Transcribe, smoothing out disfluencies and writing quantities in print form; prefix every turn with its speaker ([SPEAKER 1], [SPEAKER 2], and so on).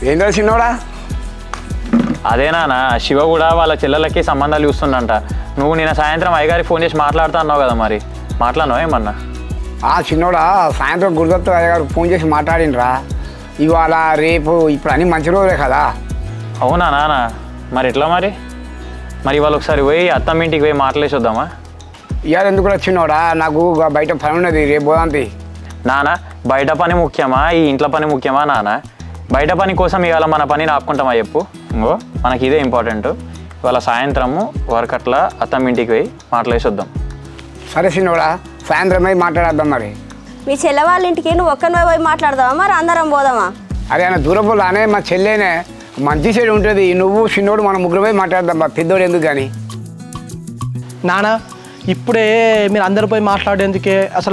[SPEAKER 1] ఏంటో చిన్నోడా?
[SPEAKER 2] అదేనా శివ కూడా వాళ్ళ చెల్లెలకి సంబంధాలు చూస్తుండంట. నువ్వు నిన్న సాయంత్రం అయ్యగారికి ఫోన్ చేసి మాట్లాడుతా అన్నావు కదా, మరి మాట్లాడినావు ఏమన్నా?
[SPEAKER 1] చిన్నోడా, సాయంత్రం గురుదత్త గారు ఫోన్ చేసి మాట్లాడినరా. ఇవాళ రేపు ఇప్పుడు అన్ని మంచి రోజులే కదా.
[SPEAKER 2] అవునా నాన్న, మరి ఎట్లా మరి ఇవాళ ఒకసారి పోయి అత్తమ్మ ఇంటికి పోయి మాట్లాడేసి వద్దామా?
[SPEAKER 1] ఇవాళ ఎందుకు వచ్చినోడా? నాకు బయట పని ఉన్నది, రేపు పోదాంతి.
[SPEAKER 2] నాన్న, బయట పని ముఖ్యమా ఈ ఇంట్లో పని ముఖ్యమా నాన్న? బయట పని కోసం ఇవాళ మన పనిని ఆపుకుంటామా చెప్పు? ఇంకో మనకి ఇదే ఇంపార్టెంట్. ఇవాళ సాయంత్రము వరకట్ల అత్తమ్మ ఇంటికి పోయి మాట్లాడేసి వద్దాం.
[SPEAKER 1] సరే చిన్నోడా, సాయంత్రం పోయి మాట్లాడేద్దాం. మరి
[SPEAKER 3] మీ చెల్లె వాళ్ళ ఇంటికి నువ్వు ఒక్కరిని పోయి మాట్లాడదామా, మరి అందరం పోదామా?
[SPEAKER 1] అరే ఆయన దూరపులానే మా చెల్లెనే మంచి సైడ్ ఉంటుంది. నువ్వు చిన్నోడు మన ముగ్గురు పోయి మాట్లాడదాం. పెద్దోడు ఎందుకు కానీ
[SPEAKER 4] నాన్న, ఇప్పుడే మీరు అందరు పోయి మాట్లాడేందుకే అసలు